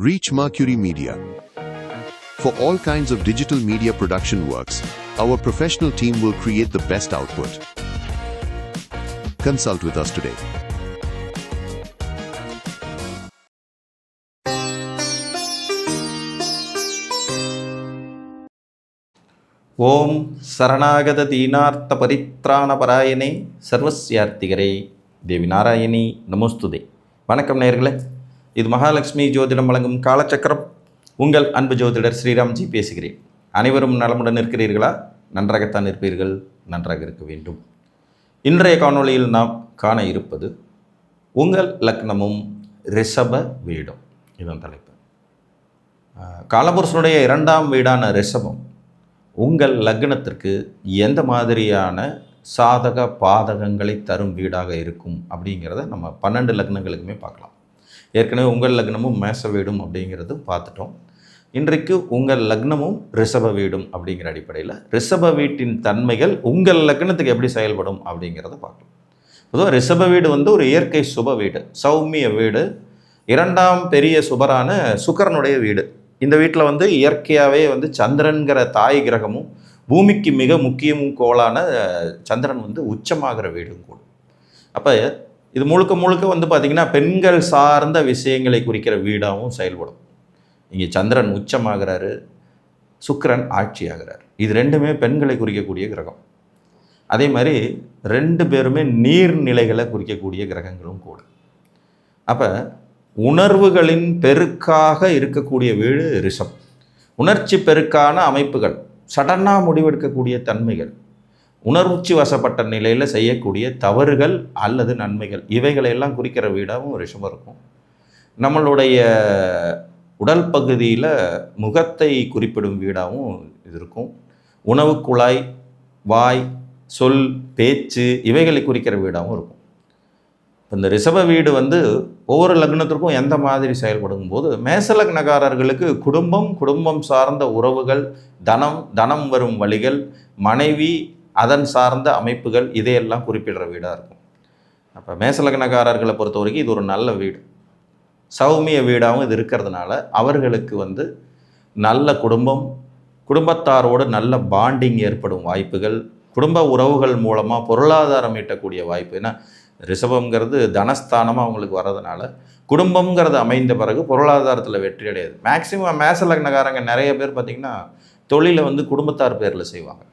Reach Mercury Media. For all kinds of digital media production works, our professional team will create the best output. Consult with us today. ஓம் சரணாகத தீனார்த்த பரித்ராணபராயணே சர்வஸ்யார்த்திகரே தேவி நாராயணி நமோஸ்துதே. வணக்கம் நேயர்களே, இது மகாலட்சுமி ஜோதிடம் வழங்கும் காலச்சக்கரம். உங்கள் அன்பு ஜோதிடர் ஸ்ரீராம்ஜி பேசுகிறேன். அனைவரும் நலமுடன் இருக்கிறீர்களா? நன்றாகத்தான் இருப்பீர்கள், நன்றாக இருக்க வேண்டும். இன்றைய காணொளியில் நாம் காண இருப்பது உங்கள் லக்னமும் ரிஷப வீடும். இதன் தலைப்பு. காலபுருஷனுடைய 2ஆம் வீடான ரிஷபம் உங்கள் லக்னத்திற்கு எந்த மாதிரியான சாதக பாதகங்களை தரும் வீடாக இருக்கும் அப்படிங்கிறத நம்ம 12 லக்னங்களுக்குமே பார்க்கலாம். ஏற்கனவே உங்கள் லக்னமும் மேச வீடும் அப்படிங்கிறது பார்த்துட்டோம். இன்றைக்கு உங்கள் லக்னமும் ரிஷப வீடும் அப்படிங்கிற அடிப்படையில் ரிஷப வீட்டின் தன்மைகள் உங்கள் லக்னத்துக்கு எப்படி செயல்படும் அப்படிங்கிறத பார்க்கலாம். பொதுவாக ரிஷப வீடு ஒரு இயற்கை சுப வீடு, சௌமிய வீடு, 2ஆம் பெரிய சுபரான சுக்கிரனுடைய வீடு. இந்த வீட்டில் இயற்கையாகவே சந்திரன்கிற தாய் கிரகமும் பூமிக்கு மிக முக்கியமும் கோளான சந்திரன் உச்சமாகிற வீடும் கூட. அப்போ இது முழுக்க முழுக்க பார்த்திங்கன்னா பெண்கள் சார்ந்த விஷயங்களை குறிக்கிற வீடாகவும் செயல்படும். இங்கே சந்திரன் உச்சமாகிறாரு, சுக்கிரன் ஆட்சி ஆகிறார். இது ரெண்டுமே பெண்களை குறிக்கக்கூடிய கிரகம். அதே மாதிரி 2 பேருமே நீர்நிலைகளை குறிக்கக்கூடிய கிரகங்களும் கூட. அப்போ உணர்வுகளின் பெருக்காக இருக்கக்கூடிய வீடு ரிஷபம். உணர்ச்சி பெருக்கான அமைப்புகள், சடனாக முடிவெடுக்கக்கூடிய தன்மைகள், உணர்ச்சி வசப்பட்ட நிலையில் செய்யக்கூடிய தவறுகள் அல்லது நன்மைகள், இவைகளையெல்லாம் குறிக்கிற வீடாகவும் ரிஷபம் இருக்கும். நம்மளுடைய உடல் பகுதியில் முகத்தை குறிப்பிடும் வீடாகவும் இது இருக்கும். உணவு குழாய், வாய், சொல், பேச்சு இவைகளை குறிக்கிற வீடாகவும் இருக்கும். இந்த ரிஷப வீடு ஒவ்வொரு லக்னத்திற்கும் எந்த மாதிரி செயல்படும் போது, மேச லக்னக்காரர்களுக்கு குடும்பம் சார்ந்த உறவுகள், தனம் வரும் வழிகள், மனைவி அதன் சார்ந்த அமைப்புகள், இதையெல்லாம் குறிப்பிடுற வீடாக இருக்கும். அப்போ மேச லக்னக்காரர்களை பொறுத்த வரைக்கும் இது ஒரு நல்ல வீடு, சௌமிய வீடாகவும் இது இருக்கிறதுனால அவர்களுக்கு நல்ல குடும்பத்தாரோடு நல்ல பாண்டிங் ஏற்படும் வாய்ப்புகள், குடும்ப உறவுகள் மூலமாக பொருளாதாரம் ஈட்டக்கூடிய வாய்ப்பு. ஏன்னா ரிஷபம்ங்கிறது தனஸ்தானமாக அவங்களுக்கு வர்றதுனால குடும்பங்கிறது அமைந்த பிறகு பொருளாதாரத்தில் வெற்றி அடையாது. மேக்சிமம் மேச லக்னக்காரங்க நிறைய பேர் பார்த்திங்கன்னா தொழிலை குடும்பத்தார் பேரில் செய்வாங்க.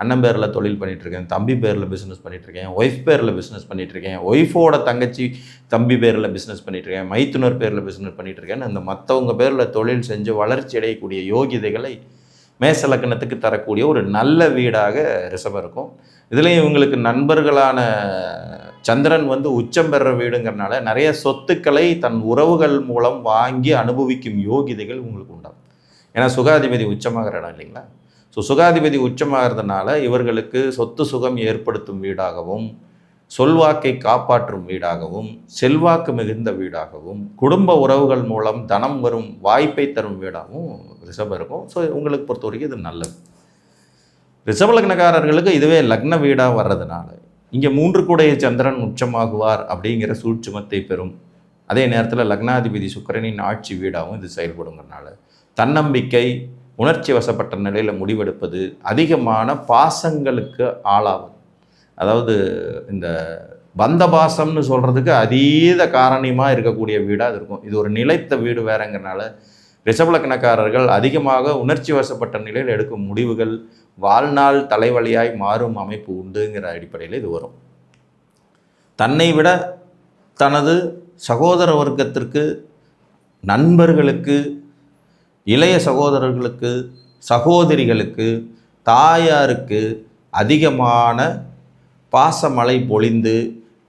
அண்ணன் பேரில் தொழில் பண்ணிகிட்ருக்கேன், தம்பி பேரில் பிஸ்னஸ் பண்ணிகிட்ருக்கேன், ஒய்ஃப் பேரில் பிஸ்னஸ் பண்ணிகிட்ருக்கேன், ஒய்ஃபோட தங்கச்சி தம்பி பேரில் பிஸ்னஸ் பண்ணிகிட்ருக்கேன், மைத்துனர் பேரில் பிஸ்னஸ் பண்ணிகிட்ருக்கேன்னு அந்த மற்றவங்க பேரில் தொழில் செஞ்சு வளர்ச்சி அடையக்கூடிய யோகிதைகளை மேச லக்னத்துக்கு தரக்கூடிய ஒரு நல்ல வீடாக ரிஷபம் இருக்கும். இதுலேயும் இவங்களுக்கு நண்பர்களான சந்திரன் உச்சம் பெற வீடுங்கிறனால நிறைய சொத்துக்களை தன் உறவுகள் மூலம் வாங்கி அனுபவிக்கும் யோகிதைகள் உங்களுக்கு உண்டாகும். ஏன்னா சுகாதிபதி உச்சமாகிற இடம் இல்லைங்களா? ஸோ சுகாதிபதி உச்சமாகிறதுனால இவர்களுக்கு சொத்து சுகம் ஏற்படுத்தும் வீடாகவும், சொல்வாக்கை காப்பாற்றும் வீடாகவும், செல்வாக்கு மிகுந்த வீடாகவும், குடும்ப உறவுகள் மூலம் தனம் வரும் வாய்ப்பை தரும் வீடாகவும் ரிஷபம் இருக்கும். ஸோ உங்களுக்கு பொறுத்த வரைக்கும் இது நல்லது. ரிஷப லக்னக்காரர்களுக்கு இதுவே லக்ன வீடாக வர்றதுனால இங்கே 3 கூடைய சந்திரன் உச்சமாகுவார் அப்படிங்கிற சூட்சுமத்தை பெறும். அதே நேரத்தில் லக்னாதிபதி சுக்கிரனின் ஆட்சி வீடாகவும் இது செயல்படுங்கிறனால தன்னம்பிக்கை, உணர்ச்சி வசப்பட்ட நிலையில் முடிவெடுப்பது, அதிகமான பாசங்களுக்கு ஆளாகும். அதாவது இந்த பந்த பாசம்னு சொல்கிறதுக்கு அதீத காரணியமாக இருக்கக்கூடிய வீடாக இருக்கும். இது ஒரு நிலைத்த வீடு வேறங்கிறனால ரிஷப லக்னக்காரர்கள் அதிகமாக உணர்ச்சி வசப்பட்ட நிலையில் எடுக்கும் முடிவுகள் வாழ்நாள் தலைவலியாய் மாறும் அமைப்பு உண்டுங்கிற அடிப்படையில் இது வரும். தன்னை விட தனது சகோதர வர்க்கத்திற்கு, நண்பர்களுக்கு, இளைய சகோதரர்களுக்கு, சகோதரிகளுக்கு, தாயாருக்கு அதிகமான பாசமழை பொழிந்து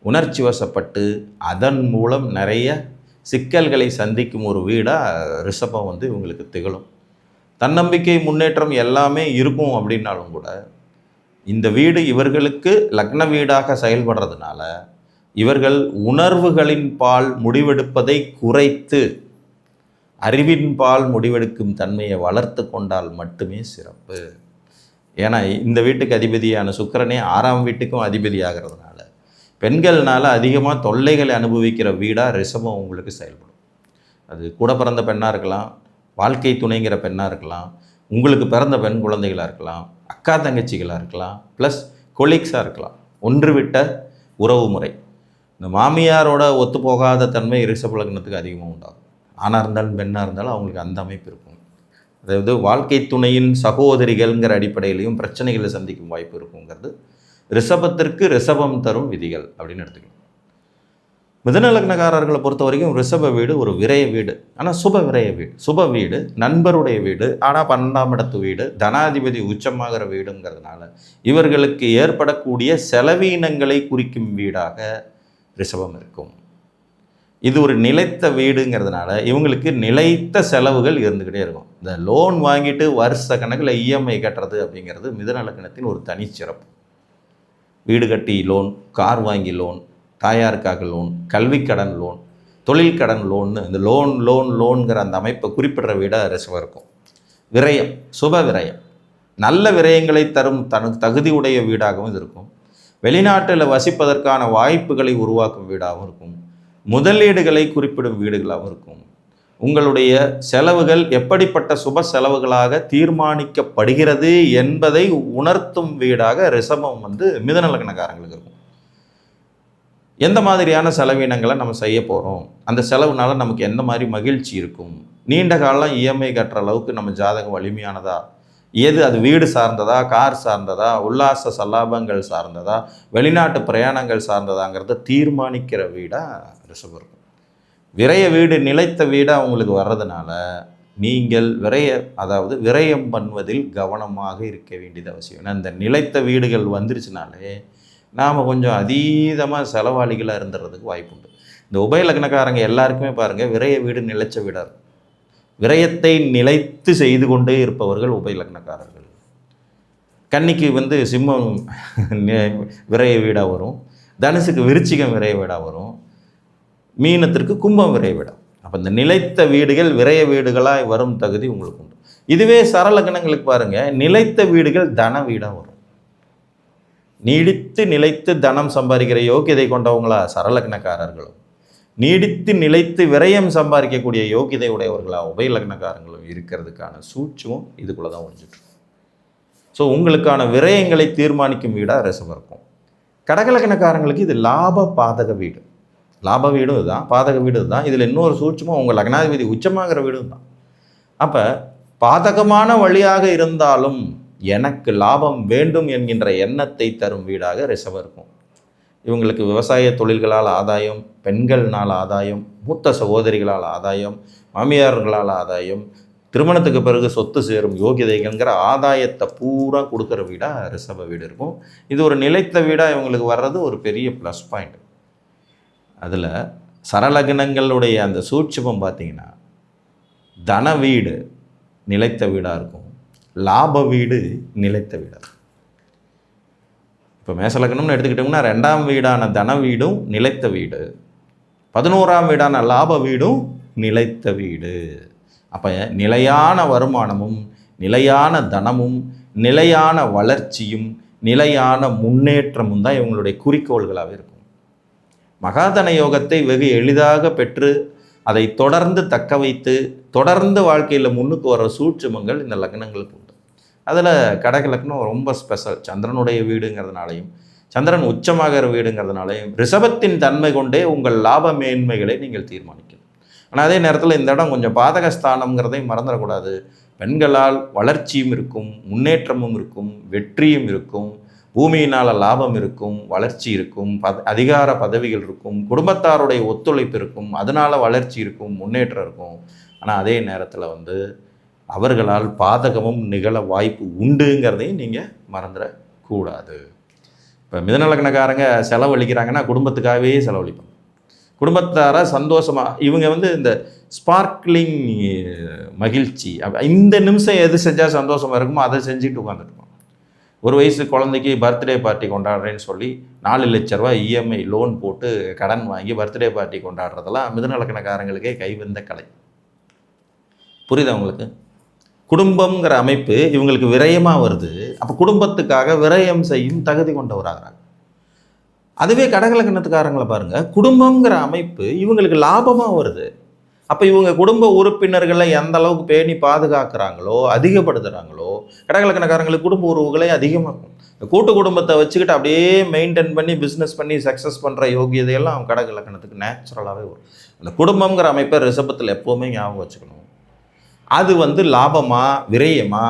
உணர்ச்சி வசப்பட்டு அதன் மூலம் நிறைய சிக்கல்களை சந்திக்கும் ஒரு வீடாக ரிஷபம் இவங்களுக்கு திகழும். தன்னம்பிக்கை, முன்னேற்றம் எல்லாமே இருக்கும் அப்படின்னாலும் கூட இந்த வீடு இவர்களுக்கு லக்ன வீடாக செயல்படுறதுனால இவர்கள் உணர்வுகளின் பால் முடிவெடுப்பதை குறைத்து அறிவின் பால் முடிவெடுக்கும் தன்மையை வளர்த்து கொண்டால் மட்டுமே சிறப்பு. ஏன்னா இந்த வீட்டுக்கு அதிபதியான சுக்கிரனே 6ஆம் வீட்டுக்கும் அதிபதி ஆகிறதுனால பெண்கள்னால அதிகமாக தொல்லைகளை அனுபவிக்கிற வீடாக ரிஷபம் உங்களுக்கு செயல்படும். அது கூட பிறந்த பெண்ணாக இருக்கலாம், வாழ்க்கை துணைங்கிற பெண்ணாக இருக்கலாம், உங்களுக்கு பிறந்த பெண் குழந்தைகளாக இருக்கலாம், அக்கா தங்கச்சிகளாக இருக்கலாம், ப்ளஸ் கொலீக்ஸாக இருக்கலாம். ஒன்றுவிட்ட உறவு முறை. இந்த மாமியாரோட ஒத்து போகாத தன்மை ரிஷப லக்னத்துக்கு அதிகமாக உண்டாகும். ஆணாக இருந்தாலும் பெண்ணாக இருந்தாலும் அவங்களுக்கு அந்த அமைப்பு இருக்கும். அதாவது வாழ்க்கை துணையின் சகோதரிகள்ங்கிற அடிப்படையிலையும் பிரச்சனைகளை சந்திக்கும் வாய்ப்பு இருக்குங்கிறது ரிஷபத்திற்கு ரிஷபம் தரும் விதிகள் அப்படின்னு எடுத்துக்கலாம். மிதுன லக்னக்காரர்களை பொறுத்த வரைக்கும் ரிஷப வீடு ஒரு விரய வீடு, ஆனால் சுப விரய வீடு, சுப வீடு, நண்பருடைய வீடு, ஆனால் 12ஆம் இடத்து வீடு, தனாதிபதி உச்சமாகிற வீடுங்கிறதுனால இவர்களுக்கு ஏற்படக்கூடிய செலவீனங்களை குறிக்கும் வீடாக ரிஷபம் இருக்கும். இது ஒரு நிலைத்த வீடுங்கிறதுனால இவங்களுக்கு நிலைத்த செலவுகள் இருந்துக்கிட்டே இருக்கும். இந்த லோன் வாங்கிட்டு வருஷ கணக்கில் இஎம்ஐ கட்டுறது அப்படிங்கிறது மிதுன லக்னத்தின் ஒரு தனிச்சிறப்பு. வீடு கட்டி லோன், கார் வாங்கி லோன், தாயாருக்காக லோன், கல்விக்கடன் லோன், தொழில் கடன் லோன்னு இந்த லோன்கிற அந்த அமைப்பை குறிப்பிடுற வீடாக ரிஷபம் இருக்கும். விரயம், சுப விரயம், நல்ல விரயங்களை தரும் தகுதி உடைய வீடாகவும் இது இருக்கும். வெளிநாட்டில் வசிப்பதற்கான வாய்ப்புகளை உருவாக்கும் வீடாகவும் இருக்கும். முதலீடுகளை குறிப்பிடும் வீடுகளாகவும் இருக்கும். உங்களுடைய செலவுகள் எப்படிப்பட்ட சுப செலவுகளாக தீர்மானிக்கப்படுகிறது என்பதை உணர்த்தும் வீடாக ரிஷபம் மிதுன லக்னக்காரங்களுக்கு இருக்கும். எந்த மாதிரியான செலவினங்களை நம்ம செய்ய போகிறோம், அந்த செலவுனால நமக்கு எந்த மாதிரி மகிழ்ச்சி இருக்கும், நீண்ட காலம் இஎம்ஐ கட்டுற அளவுக்கு நம்ம ஜாதகம் வலிமையானதா, எது அது வீடு சார்ந்ததா, கார் சார்ந்ததா, உல்லாச சல்லாபங்கள் சார்ந்ததா, வெளிநாட்டு பிரயாணங்கள் சார்ந்ததாங்கிறத தீர்மானிக்கிற வீடாக ரிஷபம் இருக்கும். விரய வீடு நிலைத்த வீடாக அவங்களுக்கு வர்றதுனால நீங்கள் விரயம் பண்ணுவதில் கவனமாக இருக்க வேண்டியது அவசியம். ஏன்னா இந்த நிலைத்த வீடுகள் வந்துருச்சுனாலே நாம் கொஞ்சம் அதீதமாக செலவாளிகளாக இருந்துறதுக்கு வாய்ப்பு உண்டு. இந்த உபய லக்னக்காரங்க எல்லாருக்குமே பாருங்கள் விரய வீடு நிலைச்ச வீடாக இருக்கும். விரயத்தை நிலைத்து செய்து கொண்டே இருப்பவர்கள் உபய லக்னக்காரர்கள். கன்னிக்கு சிம்மம் விரய வீடாக வரும், தனுசுக்கு விருச்சிகம் விரய வீடாக வரும், மீனத்திற்கு கும்பம் விரய வீடாக. அப்போ இந்த நிலைத்த வீடுகள் விரய வீடுகளாக வரும் தகுதி உங்களுக்கு உண்டு. இதுவே சரலக்னங்களுக்கு பாருங்கள் நிலைத்த வீடுகள் தன வீடாக வரும். நீடித்து நிலைத்து தனம் சம்பாதிக்கிற யோகியதை கொண்டவங்களா சரலக்னக்காரர்களும், நீடித்து நிலைத்து விரயம் சம்பாதிக்கக்கூடிய யோகியதை உடையவர்களா உபய லக்னக்காரங்களும் இருக்கிறதுக்கான சூட்சமும் இதுக்குள்ளே தான் ஒழிஞ்சிட்டு. ஸோ உங்களுக்கான விரயங்களை தீர்மானிக்கும் வீடாக ரிஷபம் இருக்கும். கடகலக்னக்காரங்களுக்கு இது லாப பாதக வீடு. லாப வீடும் இதுதான், பாதக வீடு இதுதான். இதில் இன்னொரு சூட்சமும் உங்கள் லக்னாதிபதி உச்சமாகிற வீடும் தான். அப்போ பாதகமான வழியாக இருந்தாலும் எனக்கு லாபம் வேண்டும் என்கின்ற எண்ணத்தை தரும் வீடாக ரிஷபம் இருக்கும். இவங்களுக்கு விவசாய தொழில்களால் ஆதாயம், பெண்கள்னால் ஆதாயம், மூத்த சகோதரிகளால் ஆதாயம், மாமியார்களால் ஆதாயம், திருமணத்துக்கு பிறகு சொத்து சேரும் யோகிதைகள்ங்கிற ஆதாயத்தை பூரா கொடுக்குற வீடாக ரிஷப வீடு இருக்கும். இது ஒரு நிலைத்த வீடாக இவங்களுக்கு வர்றது ஒரு பெரிய ப்ளஸ் பாயிண்ட். அதில் சரலக்னங்களுடைய அந்த சூட்சமம் பார்த்திங்கன்னா தன வீடு நிலைத்த வீடாக இருக்கும், லாப வீடு நிலைத்த வீடாக இருக்கும். இப்போ மேசலக்னம்னு எடுத்துக்கிட்டோம்னா 2ஆம் வீடான தன வீடும் நிலைத்த வீடு, 11ஆம் வீடான லாப வீடும் நிலைத்த வீடு. அப்போ நிலையான வருமானமும் நிலையான தனமும் நிலையான வளர்ச்சியும் நிலையான முன்னேற்றமும் தான் இவங்களுடைய குறிக்கோள்களாகவே இருக்கும். மகாதன யோகத்தை வெகு எளிதாக பெற்று அதை தொடர்ந்து தக்க வைத்து தொடர்ந்து வாழ்க்கையில் முன்னுக்கு வர சூட்சுமங்கள் இந்த லக்னங்களுக்கு உண்டு. அதில் கடக லக்னம் ரொம்ப ஸ்பெஷல். சந்திரனுடைய வீடுங்கிறதுனாலையும் சந்திரன் உச்சமாகிற வீடுங்கிறதுனாலையும் ரிஷபத்தின் தன்மை கொண்டே உங்கள் லாப மேன்மைகளை நீங்கள் தீர்மானிக்கணும். ஆனால் அதே நேரத்தில் இந்த இடம் கொஞ்சம் பாதகஸ்தானம்ங்கிறதையும் மறந்துடக்கூடாது. பெண்களால் வளர்ச்சியும் இருக்கும், முன்னேற்றமும் இருக்கும், வெற்றியும் இருக்கும், பூமியினால் லாபம் இருக்கும், வளர்ச்சி இருக்கும், அதிகார பதவிகள் இருக்கும், குடும்பத்தாருடைய ஒத்துழைப்பு இருக்கும், அதனால் வளர்ச்சி இருக்கும், முன்னேற்றம் இருக்கும். ஆனால் அதே நேரத்தில் அவர்களால் பாதகமும் நிகழ வாய்ப்பு உண்டுங்கிறதையும் நீங்கள் மறந்துடக்கூடாது. இப்போ மிதுன லக்னக்காரங்க செலவழிக்கிறாங்கன்னா குடும்பத்துக்காகவே செலவழிப்பாங்க. குடும்பத்தார சந்தோஷமாக இவங்க இந்த ஸ்பார்க்லிங் மகிழ்ச்சி, இந்த நிமிஷம் எது செஞ்சால் சந்தோஷமாக இருக்குமோ அதை செஞ்சுட்டு உட்காந்துருக்கோம். ஒரு வயசு குழந்தைக்கு பர்த்டே பார்ட்டி கொண்டாடுறேன்னு சொல்லி 4 லட்ச ரூபா இஎம்ஐ லோன் போட்டு கடன் வாங்கி பர்த்டே பார்ட்டி கொண்டாடுறதெல்லாம் மிதுன லக்னக்காரங்களுக்கே கைவந்த கலை. புரியுதா உங்களுக்கு? குடும்பங்கிற அமைப்பு இவங்களுக்கு விரயமாக வருது. அப்போ குடும்பத்துக்காக விரயம் செய்யும் தகுதி கொண்டவராகிறாங்க. அதுவே கடகலக்கணத்துக்காரங்களை பாருங்கள், குடும்பங்கிற அமைப்பு இவங்களுக்கு லாபமாக வருது. அப்போ இவங்க குடும்ப உறுப்பினர்களை எந்த அளவுக்கு பேணி பாதுகாக்கிறாங்களோ, அதிகப்படுத்துகிறாங்களோ, கடகலக்கணக்காரங்களுக்கு குடும்ப உறவுகளே அதிகமாகும். இந்த கூட்டு குடும்பத்தை வச்சுக்கிட்டு அப்படியே மெயின்டைன் பண்ணி பிஸ்னஸ் பண்ணி சக்ஸஸ் பண்ணுற யோகியதையெல்லாம் கடகலக்கணத்துக்கு நேச்சுரலாகவே வரும். அந்த குடும்பங்கிற அமைப்பை ரிஷபத்தில் எப்போவுமே ஞாபகம் வச்சுக்கணும். அது லாபமா, விரயமா,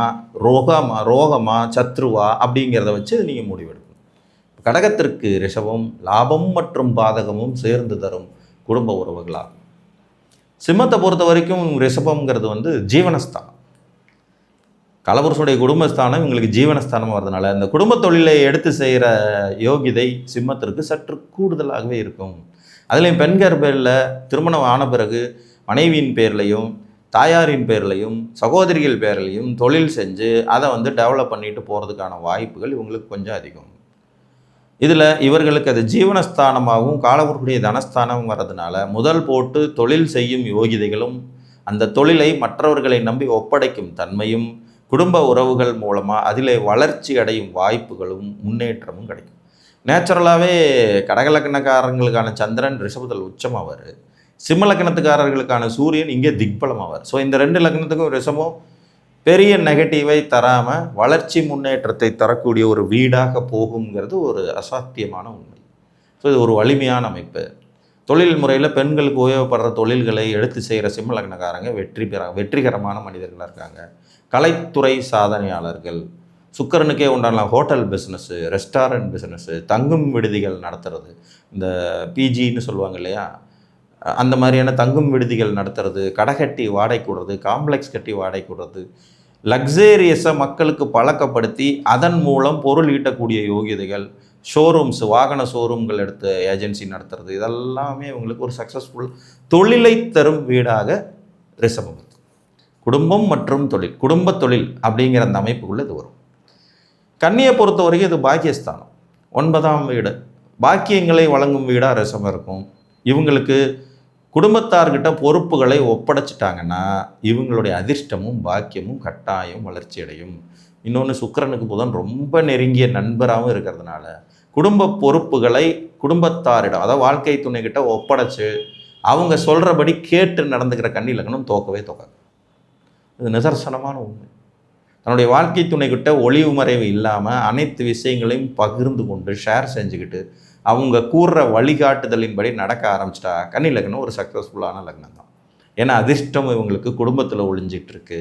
ரோகமா, சத்ருவா அப்படிங்கிறத வச்சு நீங்கள் முடிவெடுக்கணும். கடகத்திற்கு ரிஷபம் லாபம் மற்றும் பாதகமும் சேர்ந்து தரும் குடும்ப உறவுகளாகும். சிம்மத்தை பொறுத்த வரைக்கும் ரிஷபம்ங்கிறது ஜீவனஸ்தானம். கலபுருஷனுடைய குடும்பஸ்தானம் இவங்களுக்கு ஜீவனஸ்தானம் வர்றதுனால இந்த குடும்ப தொழிலை எடுத்து செய்கிற யோகிதை சிம்மத்திற்கு சற்று கூடுதலாகவே இருக்கும். அதுலேயும் பெண்கள் பேரில் திருமணம் ஆன பிறகு மனைவியின் பேர்லையும் தாயாரின் பேர்லையும் சகோதரிகள் பேர்லையும் தொழில் செஞ்சு அதை டெவலப் பண்ணிட்டு போகிறதுக்கான வாய்ப்புகள் இவங்களுக்கு கொஞ்சம் அதிகம். இதில் இவர்களுக்கு அது ஜீவனஸ்தானமாகவும் காலபுருஷனுடைய தனஸ்தானம் வர்றதுனால முதல் போட்டு தொழில் செய்யும் யோகிதைகளும் அந்த தொழிலை மற்றவர்களை நம்பி ஒப்படைக்கும் தன்மையும் குடும்ப உறவுகள் மூலமாக அதிலே வளர்ச்சி அடையும் வாய்ப்புகளும் முன்னேற்றமும் கிடைக்கும். நேச்சுரலாகவே கடகலக்கணக்காரங்களுக்கான சந்திரன் ரிஷபத்தில் உச்சமாவார், சிம்ம லக்னத்துக்காரர்களுக்கான சூரியன் இங்கே திக்பலமாவார். ஸோ இந்த 2 லக்னத்துக்கும் ரிஷபம் பெரிய நெகட்டிவை தராமல் வளர்ச்சி முன்னேற்றத்தை தரக்கூடிய ஒரு வீடாக போகுங்கிறது ஒரு அசாத்தியமான உண்மை. ஸோ இது ஒரு வலிமையான அமைப்பு. தொழில் முறையில் பெண்களுக்கு உபயோகப்படுற தொழில்களை எடுத்து செய்கிற சிம்ம லக்னக்காரங்க வெற்றிகரமான மனிதர்களாக இருக்காங்க. கலைத்துறை சாதனையாளர்கள், சுக்கரனுக்கே உண்டான ஹோட்டல் பிஸ்னஸ்ஸு, ரெஸ்டாரண்ட் பிஸ்னஸ்ஸு, தங்கும் விடுதிகள் நடத்துறது, இந்த பிஜின்னு சொல்லுவாங்க இல்லையா, அந்த மாதிரியான தங்கும் விடுதிகள் நடத்துறது, கடை கட்டி வாடகை கொடுறது, காம்ப்ளெக்ஸ் கட்டி வாடகை கொடுறது, லக்ஸேரியஸை மக்களுக்கு பழக்கப்படுத்தி அதன் மூலம் பொருள் ஈட்டக்கூடிய யோகியதைகள், ஷோரூம்ஸ், வாகன ஷோரூம்கள் எடுத்து ஏஜென்சி நடத்துறது, இதெல்லாமே இவங்களுக்கு ஒரு சக்ஸஸ்ஃபுல் தொழிலை தரும் வீடாக ரிஷபம். குடும்பம் மற்றும் தொழில், குடும்ப தொழில் அப்படிங்கிற அந்த அமைப்புக்குள்ளே இது வரும். கன்னியை பொறுத்த வரைக்கும் இது பாக்கியஸ்தானம், 9ஆம் வீடு, பாக்கியங்களை வழங்கும் வீடாக ரிஷபம் இருக்கும். இவங்களுக்கு குடும்பத்தார்கிட்ட பொறுப்புகளை ஒப்படைச்சிட்டாங்கன்னா இவங்களுடைய அதிர்ஷ்டமும் பாக்கியமும் கட்டாயம் வளர்ச்சி அடையும். இன்னொன்று, சுக்கிரனுக்கு புதன் ரொம்ப நெருங்கிய நண்பராகவும் இருக்கிறதுனால குடும்ப பொறுப்புகளை குடும்பத்தாரிடம், அதாவது வாழ்க்கை துணைக்கிட்ட ஒப்படைச்சு அவங்க சொல்கிறபடி கேட்டு நடந்துக்கிற கன்னி லக்னம் தோக்கவே தோக்காது. இது நிதர்சனமான உண்மை. தன்னுடைய வாழ்க்கை துணைக்கிட்ட ஒளிவு மறைவு இல்லாமல் அனைத்து விஷயங்களையும் பகிர்ந்து கொண்டு ஷேர் செஞ்சுக்கிட்டு அவங்க கூறுற வழிகாட்டுதலின்படி நடக்க ஆரம்பிச்சிட்டா கன்னி லக்னம் ஒரு சக்ஸஸ்ஃபுல்லான லக்னம் தான். ஏன்னா அதிர்ஷ்டம் இவங்களுக்கு குடும்பத்தில் ஒளிஞ்சிட்ருக்கு.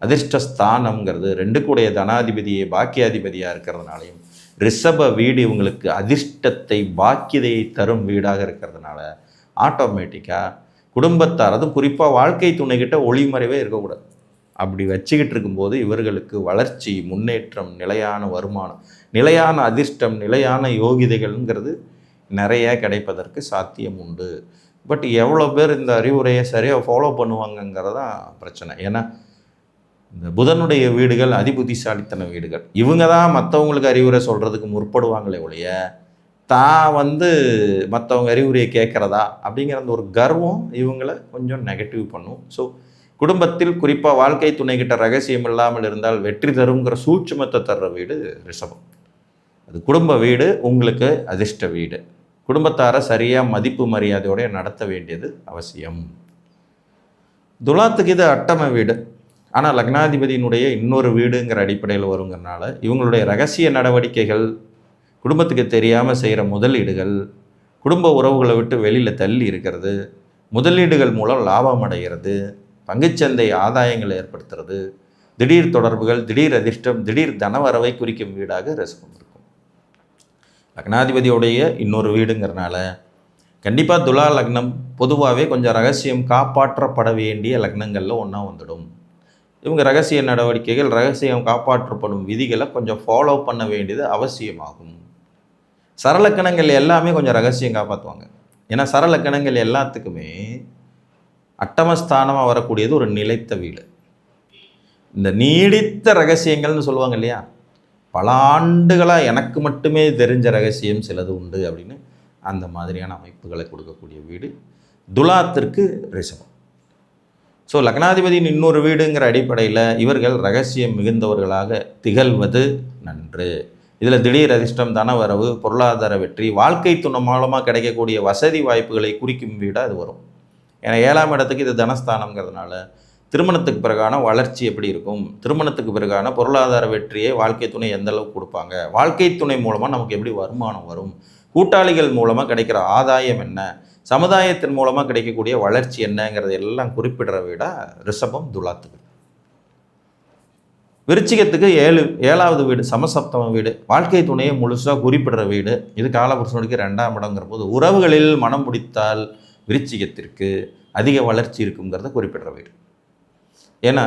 அதிர்ஷ்டஸ்தானம்ங்கிறது 2 கூடைய தனாதிபதியை பாக்கியாதிபதியாக இருக்கிறதுனாலையும் ரிஷப வீடு இவங்களுக்கு அதிர்ஷ்டத்தை பாக்கியதையை தரும் வீடாக இருக்கிறதுனால ஆட்டோமேட்டிக்காக குடும்பத்தார், அதுவும் குறிப்பாக வாழ்க்கை துணைக்கிட்ட ஒளிமறைவே இருக்கக்கூடாது. அப்படி வச்சுக்கிட்டு இருக்கும்போது இவர்களுக்கு வளர்ச்சி, முன்னேற்றம், நிலையான வருமானம், நிலையான அதிர்ஷ்டம், நிலையான யோகிதைகள்ங்கிறது நிறைய கிடைப்பதற்கு சாத்தியம் உண்டு. பட் எவ்வளோ பேர் இந்த அறிவுரையை சரியாக ஃபாலோ பண்ணுவாங்கங்கிறதான் பிரச்சனை. ஏன்னா இந்த புதனுடைய வீடுகள் அதிபுத்திசாலித்தன வீடுகள். இவங்க தான் மற்றவங்களுக்கு அறிவுரை சொல்கிறதுக்கு முற்படுவாங்களே ஒழிய தான் மற்றவங்க அறிவுரையை கேட்குறதா அப்படிங்கிற அந்த ஒரு கர்வம் இவங்களை கொஞ்சம் நெகட்டிவ் பண்ணும். ஸோ குடும்பத்தில் குறிப்பாக வாழ்க்கை துணைக்கிட்ட ரகசியம் இல்லாமல் இருந்தால் வெற்றி தருங்கிற சூட்சுமத்தை தர்ற வீடு ரிஷபம். அது குடும்ப வீடு, உங்களுக்கு அதிர்ஷ்ட வீடு. குடும்பத்தாரை சரியாக மதிப்பு மரியாதையோடு நடத்த வேண்டியது அவசியம். துலாத்துக்கு இது அட்டம வீடு, ஆனால் லக்னாதிபதியினுடைய இன்னொரு வீடுங்கிற அடிப்படையில் வருங்கிறனால இவங்களுடைய ரகசிய நடவடிக்கைகள், குடும்பத்துக்கு தெரியாமல் செய்கிற முதலீடுகள், குடும்ப உறவுகளை விட்டு வெளியில் தள்ளி இருக்கிறது, முதலீடுகள் மூலம் லாபம் அடைகிறது, பங்குச்சந்தை ஆதாயங்களை ஏற்படுத்துறது, திடீர் தொடர்புகள், திடீர் அதிர்ஷ்டம், திடீர் தனவரவை குறிக்கும் வீடாக ரிஷபம் இருக்கும். லக்னாதிபதியோடைய இன்னொரு வீடுங்கிறனால கண்டிப்பாக துலா லக்னம் பொதுவாகவே கொஞ்சம் ரகசியம் காப்பாற்றப்பட வேண்டிய லக்னங்களில் ஒன்றா வந்துடும். இவங்க ரகசிய நடவடிக்கைகள், ரகசியம் காப்பாற்றப்படும் விதிகளை கொஞ்சம் ஃபாலோ பண்ண வேண்டியது அவசியமாகும். சரலக்கணங்கள் எல்லாமே கொஞ்சம் ரகசியம் காப்பாற்றுவாங்க. ஏன்னா சரலக்கணங்கள் எல்லாத்துக்குமே அட்டமஸ்தானமாக வரக்கூடியது ஒரு நிலைத்த வீடு. இந்த நீடித்த ரகசியங்கள்னு சொல்லுவாங்க இல்லையா, பல ஆண்டுகளாக எனக்கு மட்டுமே தெரிஞ்ச ரகசியம் சிலது உண்டு அப்படின்னு அந்த மாதிரியான அமைப்புகளை கொடுக்கக்கூடிய வீடு துலாத்திற்கு ரிஷபம். ஸோ லக்னாதிபதியின் இன்னொரு வீடுங்கிற அடிப்படையில் இவர்கள் ரகசியம் மிகுந்தவர்களாக திகழ்வது நன்று. இதில் திடீர் அதிர்ஷ்டம், தனவரவு, பொருளாதார வெற்றி, வாழ்க்கை துணை மூலமாக கிடைக்கக்கூடிய வசதி வாய்ப்புகளை குறிக்கும் வீடாக அது வரும். ஏன்னா 7ஆம் இடத்துக்கு இது தனஸ்தானங்கிறதுனால திருமணத்துக்கு பிறகான வளர்ச்சி எப்படி இருக்கும், திருமணத்துக்கு பிறகான பொருளாதார வெற்றியை வாழ்க்கை துணை எந்த அளவுக்கு கொடுப்பாங்க, வாழ்க்கை துணை மூலமாக நமக்கு எப்படி வருமானம் வரும், கூட்டாளிகள் மூலமாக கிடைக்கிற ஆதாயம் என்ன, சமுதாயத்தின் மூலமாக கிடைக்கக்கூடிய வளர்ச்சி என்னங்கிறது எல்லாம் குறிப்பிடுற வீடா ரிஷபம் துலாத்துக்கு. விருச்சிகத்துக்கு 7வது வீடு சமசப்தம வீடு, வாழ்க்கை துணையை முழுசாக குறிப்பிடுற வீடு. இது காலபுருஷனுக்கு 2ஆம் இடங்கிற போது உறவுகளில் மனம் பிடித்தால் விருச்சிகத்திற்கு அதிக வளர்ச்சி இருக்குங்கிறத குறிப்பிடுற வீடு. ஏன்னா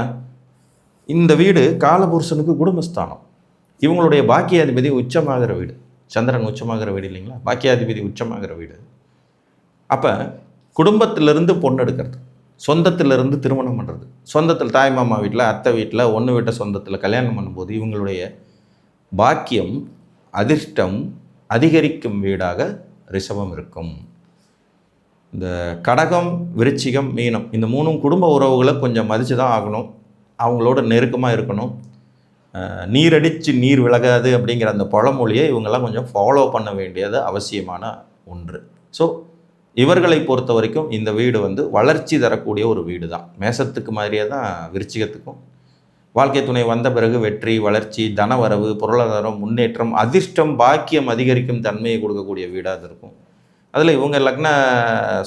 இந்த வீடு காலபுருஷனுக்கு குடும்பஸ்தானம். இவங்களுடைய பாக்கியாதிபதி உச்சமாகிற வீடு, சந்திரன் உச்சமாகிற வீடு இல்லைங்களா, பாக்கியாதிபதி உச்சமாகிற வீடு. அப்போ குடும்பத்திலிருந்து பொண்ணு எடுக்கிறது, சொந்தத்திலிருந்து திருமணம் பண்ணுறது, சொந்தத்தில் தாய் மாமா வீட்டில் அத்தை வீட்டில் ஒன்று வீட்டை சொந்தத்தில் கல்யாணம் பண்ணும்போது இவங்களுடைய பாக்கியம் அதிர்ஷ்டம் அதிகரிக்கும் வீடாக ரிஷபம் இருக்கும். இந்த கடகம் விருச்சிகம் மீனம் இந்த 3 குடும்ப உறவுகளை கொஞ்சம் மதித்து தான் ஆகணும், அவங்களோட நெருக்கமாக இருக்கணும். நீரடித்து நீர் விலகாது அப்படிங்கிற அந்த பழமொழியை இவங்கெல்லாம் கொஞ்சம் ஃபாலோ பண்ண வேண்டியது அவசியமான ஒன்று. ஸோ இவர்களை பொறுத்த வரைக்கும் இந்த வீடு வளர்ச்சி தரக்கூடிய ஒரு வீடு தான். மேசத்துக்கு மாதிரியே தான் விருச்சிகத்துக்கும். வாழ்க்கை துணை வந்த பிறகு வெற்றி, வளர்ச்சி, தனவரவு, பொருளாதாரம், முன்னேற்றம், அதிர்ஷ்டம், பாக்கியம் அதிகரிக்கும் தன்மையை கொடுக்கக்கூடிய வீடாக இருக்கும். அதில் இவங்க லக்ன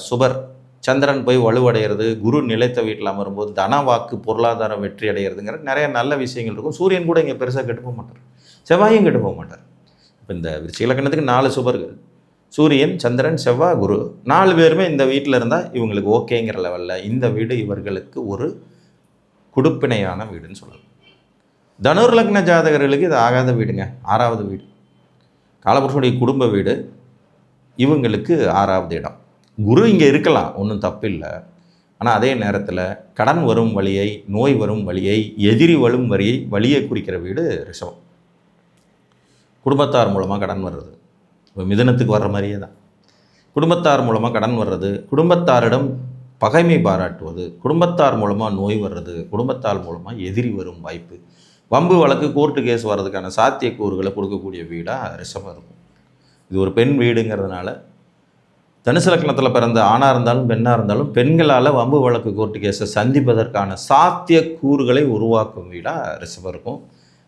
சுபர் சந்திரன் போய் வலுவடைகிறது, குரு நிலைத்த வீட்டில் அமரும்போது தன வாக்கு பொருளாதாரம் வெற்றி அடைகிறதுங்கிற நிறைய நல்ல விஷயங்கள் இருக்கும். சூரியன் கூட இங்கே பெருசாக கெட்டு போக மாட்டார், செவ்வாயும் கெட்டு போக மாட்டார். இப்போ இந்த விருச்சிக லக்னத்துக்கு 4 சுபர்கள், சூரியன், சந்திரன், செவ்வாய், குரு 4 பேருமே இந்த வீட்டில் இருந்தால் இவங்களுக்கு ஓகேங்கிற லெவலில் இந்த வீடு இவர்களுக்கு ஒரு குடுப்பினையான வீடுன்னு சொல்லலாம். தனுர் லக்ன ஜாதகர்களுக்கு இது ஆகாத வீடுங்க, 6வது வீடு, காலபுருஷனுடைய குடும்ப வீடு. இவங்களுக்கு 6வது இடம். குரு இங்கே இருக்கலாம், ஒன்றும் தப்பில்லை. ஆனால் அதே நேரத்தில் கடன் வரும் வழியை, நோய் வரும் வழியை, எதிரி வரும் வழியை குறிக்கிற வீடு ரிஷபம். குடும்பத்தார் மூலமாக கடன் வர்றது, இப்போ மிதுனத்துக்கு வர்ற மாதிரியே தான். குடும்பத்தார் மூலமாக கடன் வர்றது, குடும்பத்தாரிடம் பகைமை பாராட்டுவது, குடும்பத்தார் மூலமாக நோய் வர்றது, குடும்பத்தார் மூலமாக எதிரி வரும் வாய்ப்பு, வம்பு வழக்கு, கோர்ட்டு கேஸ் வர்றதுக்கான சாத்தியக்கூறுகளை கொடுக்கக்கூடிய வீடாக ரிஷபம் இருக்கும். இது ஒரு பெண் வீடுங்கிறதுனால தனுசு லக்னத்தில் பிறந்த ஆணாக இருந்தாலும் பெண்ணாக இருந்தாலும் பெண்களால் வம்பு வழக்கு கோர்ட்டு கேஸை சந்திப்பதற்கான சாத்தியக்கூறுகளை உருவாக்கும் வீடாக ரிஷபம் இருக்கும்.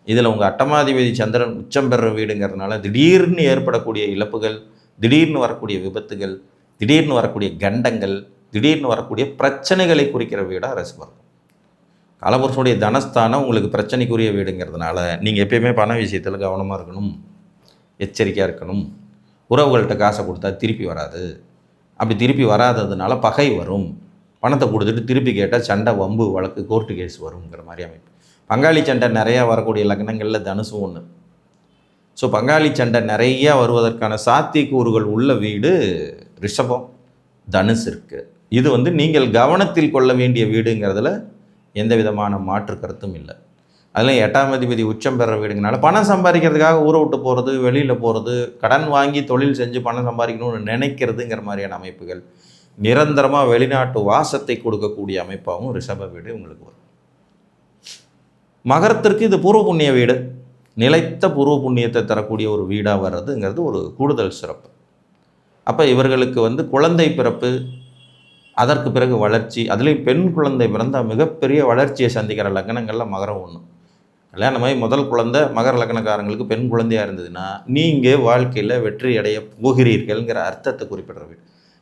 இதில் உங்கள் அட்டமாதிபதி சந்திரன் உச்சம் பெற வீடுங்கிறதுனால திடீர்னு ஏற்படக்கூடிய இழப்புகள், திடீர்னு வரக்கூடிய விபத்துகள், திடீர்னு வரக்கூடிய கண்டங்கள், திடீர்னு வரக்கூடிய பிரச்சனைகளை குறிக்கிற வீடாக ரிஷபம் இருக்கும். காலபுருஷனுடைய தனஸ்தானம் உங்களுக்கு பிரச்சனைக்குரிய வீடுங்கிறதுனால நீங்கள் எப்பயுமே பண விஷயத்தில் கவனமாக இருக்கணும், எச்சரிக்கையாக இருக்கணும். உறவுகள்கிட்ட காசை கொடுத்தா திருப்பி வராது, அப்படி திருப்பி வராததுனால பகை வரும், பணத்தை கொடுத்துட்டு திருப்பி கேட்டால் சண்டை, வம்பு வழக்கு, கோர்ட்டு கேஸ் வருங்கிற மாதிரி அமைப்பு. பங்காளி சண்டை நிறையா வரக்கூடிய லக்னங்களில் தனுசும் ஒன்று. ஸோ பங்காளி சண்டை நிறையா வருவதற்கான சாத்தியக்கூறுகள் உள்ள வீடு ரிஷபம், தனுசு இருக்குது. இது நீங்கள் கவனத்தில் கொள்ள வேண்டிய வீடுங்கிறதுல எந்த விதமான மாற்று கருத்தும் இல்லை. அதில் 8ஆம் அதிபதி உச்சம் பெற வீடுங்கனால பணம் சம்பாதிக்கிறதுக்காக ஊரை விட்டு போகிறது, வெளியில் போகிறது, கடன் வாங்கி தொழில் செஞ்சு பணம் சம்பாதிக்கணும்னு நினைக்கிறதுங்கிற மாதிரியான அமைப்புகள், நிரந்தரமாக வெளிநாட்டு வாசத்தை கொடுக்கக்கூடிய அமைப்பாகவும் ரிஷப வீடு உங்களுக்கு வரும். மகரத்திற்கு இது பூர்வ புண்ணிய வீடு, நிலைத்த பூர்வ புண்ணியத்தை தரக்கூடிய ஒரு வீடாக வர்றதுங்கிறது ஒரு கூடுதல் சிறப்பு. அப்போ இவர்களுக்கு குழந்தை பிறப்பு, அதற்கு பிறகு வளர்ச்சி, அதுலேயும் பெண் குழந்தை பிறந்தால் மிகப்பெரிய வளர்ச்சியை சந்திக்கிற லக்னங்களில் மகரம் ஒன்று. கல்யாணமாகி முதல் குழந்தை மகர லக்னக்காரங்களுக்கு பெண் குழந்தையாக இருந்ததுன்னா நீங்கள் வாழ்க்கையில் வெற்றி அடைய போகிறீர்கள்ங்கிற அர்த்தத்தை குறிப்பிடுற வீடு.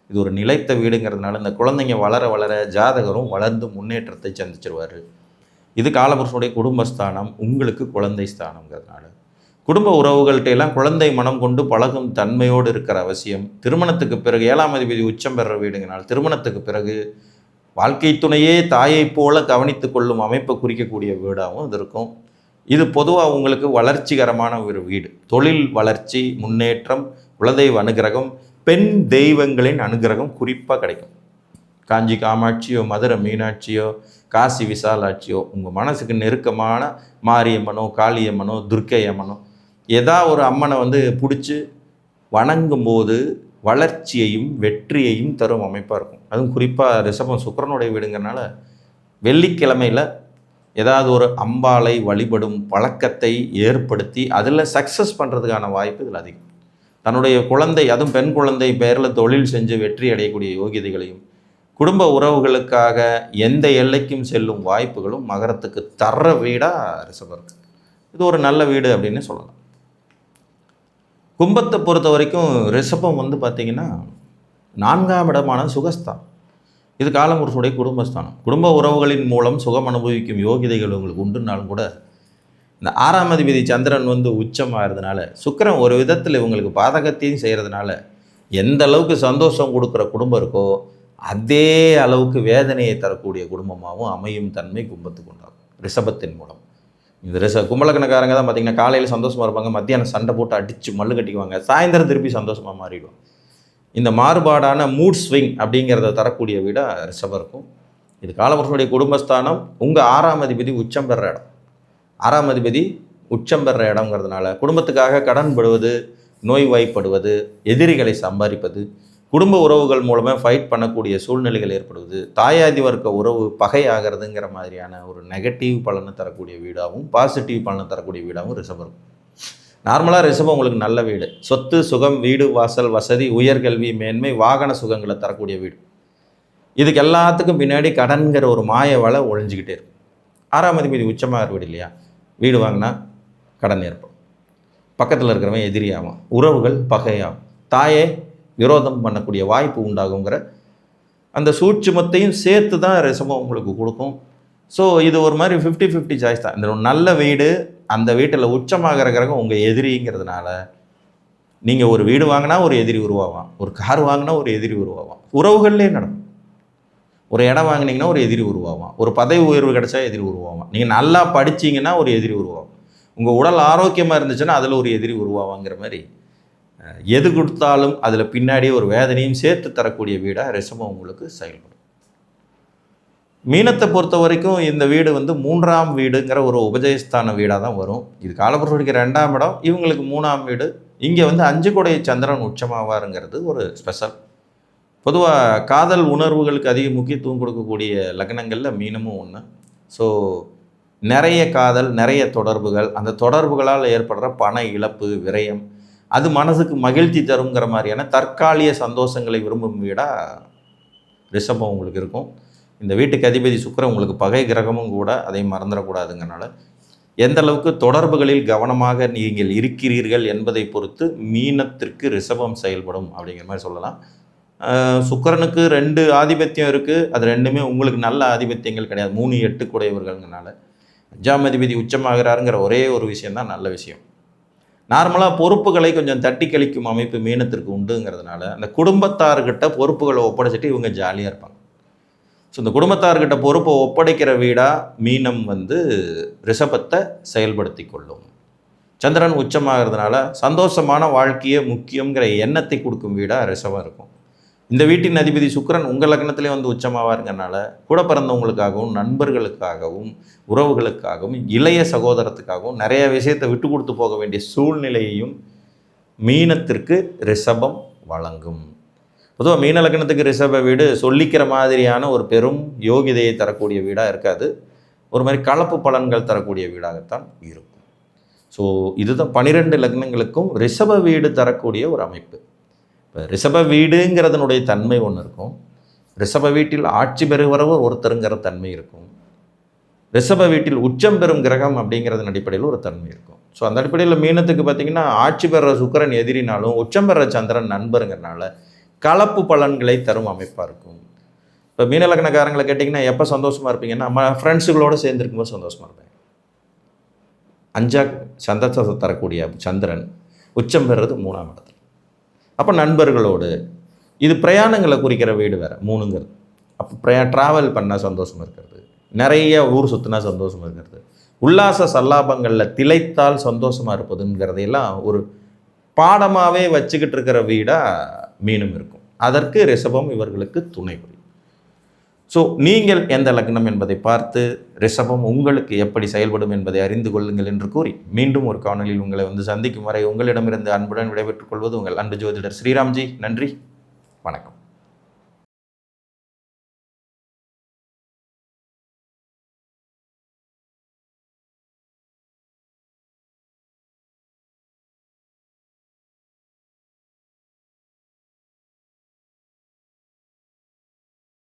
இது ஒரு நிலைத்த வீடுங்கிறதுனால இந்த குழந்தைங்க வளர வளர ஜாதகரும் வளர்ந்து முன்னேற்றத்தை சந்திச்சிருவார். இது காலபுருஷனுடைய குடும்பஸ்தானம், உங்களுக்கு குழந்தை ஸ்தானங்கிறதுனால குடும்ப உறவுகள்கிட்ட எல்லாம் குழந்தை மனம் கொண்டு பழகும் தன்மையோடு இருக்கிற அவசியம். திருமணத்துக்கு பிறகு 7ஆம் அதிபதி உச்சம் பெற வீடுங்கனால் திருமணத்துக்கு பிறகு வாழ்க்கை துணையே தாயை போல கவனித்து கொள்ளும் அமைப்பை குறிக்கக்கூடிய வீடாகவும் இது இருக்கும். இது பொதுவாக உங்களுக்கு வளர்ச்சிகரமான ஒரு வீடு. தொழில் வளர்ச்சி, முன்னேற்றம், குலதெய்வ அனுகிரகம், பெண் தெய்வங்களின் அனுகிரகம் குறிப்பாக கிடைக்கும். காஞ்சி காமாட்சியோ, மதுரை மீனாட்சியோ, காசி விசாலாட்சியோ, உங்கள் மனசுக்கு நெருக்கமான மாரியம்மனோ, காளியம்மனோ, துர்க்கை அம்மனோ, ஒரு அம்மனை பிடிச்சி வணங்கும்போது வளர்ச்சியையும் வெற்றியையும் தரும் அமைப்பாக இருக்கும். அதுவும் குறிப்பாக ரிஷபம் சுக்கிரனுடைய வீடுங்கிறனால வெள்ளிக்கிழமையில் ஒரு அம்பாளை வழிபடும் பழக்கத்தை ஏற்படுத்தி அதில் சக்ஸஸ் பண்ணுறதுக்கான வாய்ப்பு இதில் அதிகம். தன்னுடைய குழந்தை, அதுவும் பெண் குழந்தை பெயரில் தொழில் செஞ்சு வெற்றி அடையக்கூடிய யோகிதைகளையும், குடும்ப உறவுகளுக்காக எந்த எல்லைக்கும் செல்லும் வாய்ப்புகளும் மகரத்துக்கு தர்ற வீடாக ரிஷபம் இருக்குது. இது ஒரு நல்ல வீடு அப்படின்னு சொல்லலாம். கும்பத்தை பொறுத்த வரைக்கும் ரிஷபம் வந்து பார்த்திங்கன்னா 4ஆம் இடமான சுகஸ்தானம். இது காலபுருஷனுடைய குடும்பஸ்தானம். குடும்ப உறவுகளின் மூலம் சுகம் அனுபவிக்கும் யோகிதைகள் உங்களுக்கு உண்டுனாலும் கூட இந்த 6ஆம் அதிபதி சந்திரன் வந்து உச்சமாகிறதுனால சுக்கிரன் ஒரு விதத்தில் இவங்களுக்கு பாதகத்தையும் செய்கிறதுனால எந்த அளவுக்கு சந்தோஷம் கொடுக்குற குடும்பம் இருக்கோ அதே அளவுக்கு வேதனையை தரக்கூடிய குடும்பமாகவும் அமையும் தன்மை கும்பத்துக்கு உண்டாகும் ரிஷபத்தின் மூலம். இந்த கும்பலக்கணக்காரங்க தான் பார்த்திங்கன்னா காலையில் சந்தோஷமாக இருப்பாங்க, மத்தியானம் சண்டை போட்டு அடித்து மல்லு கட்டிக்குவாங்க, சாயந்தரம் திருப்பி சந்தோஷமாக மாறிடுவாங்க. இந்த மாறுபாடான மூட் ஸ்விங் அப்படிங்கிறத தரக்கூடிய வீடாக ரிஷபம் இருக்கும். இது காலபுருஷனுடைய குடும்பஸ்தானம். உங்கள் 6ஆம் அதிபதி உச்சம் பெற இடம். 6ஆம் அதிபதி உச்சம் பெற இடங்கிறதுனால குடும்பத்துக்காக கடன் படுவது, நோய்வாய்ப்படுவது, எதிரிகளை சம்பாதிப்பது, குடும்ப உறவுகள் மூலமாக ஃபைட் பண்ணக்கூடிய சூழ்நிலைகள் ஏற்படுவது, தாயாதி வர்க்க உறவு பகை ஆகிறதுங்கிற மாதிரியான ஒரு நெகட்டிவ் பலனை தரக்கூடிய வீடாகவும் பாசிட்டிவ் பலனை தரக்கூடிய வீடாகவும் ரிஷபம் இருக்கும். நார்மலாக ரிஷபம் உங்களுக்கு நல்ல வீடு. சொத்து, சுகம், வீடு, வாசல், வசதி, உயர்கல்வி, மேன்மை, வாகன சுகங்களை தரக்கூடிய வீடு. இதுக்கு எல்லாத்துக்கும் பின்னாடி கடன்கிற ஒரு மாய வலை ஒழிஞ்சிக்கிட்டே இருக்கும். 6ஆம் அதிபதி உச்சமாக வீடு இல்லையா? வீடு வாங்கினா கடன் ஏற்படும், பக்கத்தில் இருக்கிறவன் எதிரியாகும், உறவுகள் பகையாகும், தாயே விரோதம் பண்ணக்கூடிய வாய்ப்பு உண்டாகுங்கிற அந்த சூட்சுமத்தையும் சேர்த்து தான் ரிஷபம் உங்களுக்கு கொடுக்கும். ஸோ இது ஒரு மாதிரி 50-50 சாய்ஸ் தான். இந்த நல்ல வீடு, அந்த வீட்டில் உச்சமாகிற கிரகம் உங்கள் எதிரிங்கிறதுனால நீங்கள் ஒரு வீடு வாங்கினா ஒரு எதிரி உருவாவான், ஒரு கார் வாங்கினா ஒரு எதிரி உருவாவான், உறவுகள்லேயே நடக்கும். ஒரு இடம் வாங்கினீங்கன்னா ஒரு எதிரி உருவாவான், ஒரு பதவி உயர்வு கிடைச்சா எதிரி உருவாவான், நீங்கள் நல்லா படிச்சிங்கன்னா ஒரு எதிரி உருவாகும், உங்கள் உடல் ஆரோக்கியமாக இருந்துச்சுன்னா அதில் ஒரு எதிரி உருவாவாங்கிற மாதிரி எது கொடுத்தாலும் அதில் பின்னாடியே ஒரு வேதனையும் சேர்த்து தரக்கூடிய வீடாக ரிஷபம் உங்களுக்கு செயல்படும். மீனத்தை பொறுத்த வரைக்கும் இந்த வீடு வந்து 3ஆம் வீடுங்கிற ஒரு உபஜயஸ்தான வீடாக தான் வரும். இது காலபுருஷனுக்கு 2ஆம் இடம், இவங்களுக்கு 3ஆம் வீடு. இங்கே வந்து 5 கொடை சந்திரன் உச்சமாவாருங்கிறது ஒரு ஸ்பெஷல். பொதுவாக காதல் உணர்வுகளுக்கு அதிக முக்கியத்துவம் கொடுக்கக்கூடிய லக்னங்களில் மீனமும் ஒன்று. ஸோ நிறைய காதல், நிறைய தொடர்புகள், அந்த தொடர்புகளால் ஏற்படுற பண இழப்பு, விரயம், அது மனசுக்கு மகிழ்ச்சி தருங்கிற மாதிரியான தற்காலிக சந்தோஷங்களை விரும்பும் வீடாக ரிஷபம் உங்களுக்கு இருக்கும். இந்த வீட்டுக்கு அதிபதி சுக்கிரன் உங்களுக்கு பகை கிரகமும் கூட, அதை மறந்துடக்கூடாதுங்கிறனால எந்த அளவுக்கு தொடர்புகளில் கவனமாக நீங்கள் இருக்கிறீர்கள் என்பதை பொறுத்து மீனத்திற்கு ரிஷபம் செயல்படும் அப்படிங்கிற மாதிரி சொல்லலாம். சுக்கிரனுக்கு 2 ஆதிபத்தியம் இருக்குது. அது ரெண்டுமே உங்களுக்கு நல்ல ஆதிபத்தியங்கள் கிடையாது. 3-8 கூடையவர்கள்ங்கிறனால 5ஆம் அதிபதி உச்சமாகிறாருங்கிற ஒரே ஒரு விஷயந்தான் நல்ல விஷயம். நார்மலாக பொறுப்புகளை கொஞ்சம் தட்டி கழிக்கும் அமைப்பு மீனத்திற்கு உண்டுங்கிறதுனால அந்த குடும்பத்தார்கிட்ட பொறுப்புகளை ஒப்படைச்சிட்டு இவங்க ஜாலியாக இருப்பாங்க. ஸோ இந்த குடும்பத்தார்கிட்ட பொறுப்பை ஒப்படைக்கிற வீடாக மீனம் வந்து ரிஷபத்தை செயல்படுத்தி கொள்ளும். சந்திரன் உச்சமாகிறதுனால சந்தோஷமான வாழ்க்கையே முக்கியங்கிற எண்ணத்தை கொடுக்கும் வீடாக ரிஷபம் இருக்கும். இந்த வீட்டின் அதிபதி சுக்கிரன் உங்கள் லக்னத்திலே வந்து உச்சமாவாருங்கிறனால கூட பிறந்தவங்களுக்காகவும், நண்பர்களுக்காகவும், உறவுகளுக்காகவும், இளைய சகோதரத்துக்காகவும் நிறைய விஷயத்தை விட்டு கொடுத்து போக வேண்டிய சூழ்நிலையையும் மீனத்திற்கு ரிஷபம் வழங்கும். பொதுவாக மீன லக்னத்துக்கு ரிஷப வீடு சொல்லிக்கிற மாதிரியான ஒரு பெரும் யோகிதையை தரக்கூடிய வீடாக இருக்காது. ஒரு மாதிரி கலப்பு பலன்கள் தரக்கூடிய வீடாகத்தான் இருக்கும். ஸோ இதுதான் 12 லக்னங்களுக்கும் ரிஷப வீடு தரக்கூடிய ஒரு அமைப்பு. இப்போ ரிஷப வீடுங்கிறதனுடைய தன்மை ஒன்று இருக்கும். ரிஷப வீட்டில் ஆட்சி பெறுகிறவர் ஒருத்தருங்கிற தன்மை இருக்கும். ரிஷப வீட்டில் உச்சம் பெறும் கிரகம் அப்படிங்கிறதன் அடிப்படையில் ஒரு தன்மை இருக்கும். ஸோ அந்த அடிப்படையில் மீனத்துக்கு பார்த்திங்கன்னா ஆட்சி பெற சுக்கிரன் எதிரினாலும் உச்சம் பெற சந்திரன் நண்பருங்கிறனால கலப்பு பலன்களை தரும் அமைப்பாக இருக்கும். இப்போ மீன லக்னக்காரங்களை கேட்டிங்கன்னா எப்போ சந்தோஷமாக இருப்பீங்கன்னா, நம்ம ஃப்ரெண்ட்ஸுகளோடு சேர்ந்துருக்கும்போது சந்தோஷமாக இருப்பேன். 5 சந்தோஷத்தை தரக்கூடிய சந்திரன் உச்சம் பெறுறது 3ஆம் இடத்துல. அப்போ நண்பர்களோடு, இது பிரயாணங்களை குறிக்கிற வீடு வேறு 3ங்கிறது. அப்போ ட்ராவல் பண்ணால் சந்தோஷமாக இருக்கிறது, நிறைய ஊர் சுற்றினா சந்தோஷமாக இருக்கிறது, உல்லாச சல்லாபங்களில் திளைத்தால் சந்தோஷமாக இருப்பதுங்கிறதையெல்லாம் ஒரு பாடமாகவே வச்சுக்கிட்டு இருக்கிற வீடாக மீனம் இருக்கும். அதற்கு ரிஷபம் இவர்களுக்கு துணை புரியும். ஸோ நீங்கள் எந்த லக்னம் என்பதை பார்த்து ரிஷபம் உங்களுக்கு எப்படி செயல்படும் என்பதை அறிந்து கொள்ளுங்கள் என்று கூறி மீண்டும் ஒரு காணொலியில் உங்களை வந்து சந்திக்கும் வரை உங்களிடமிருந்து அன்புடன் விடைபெற்றுக் கொள்வது உங்கள் அன்பு ஜோதிடர் ஸ்ரீராம்ஜி. நன்றி, வணக்கம்.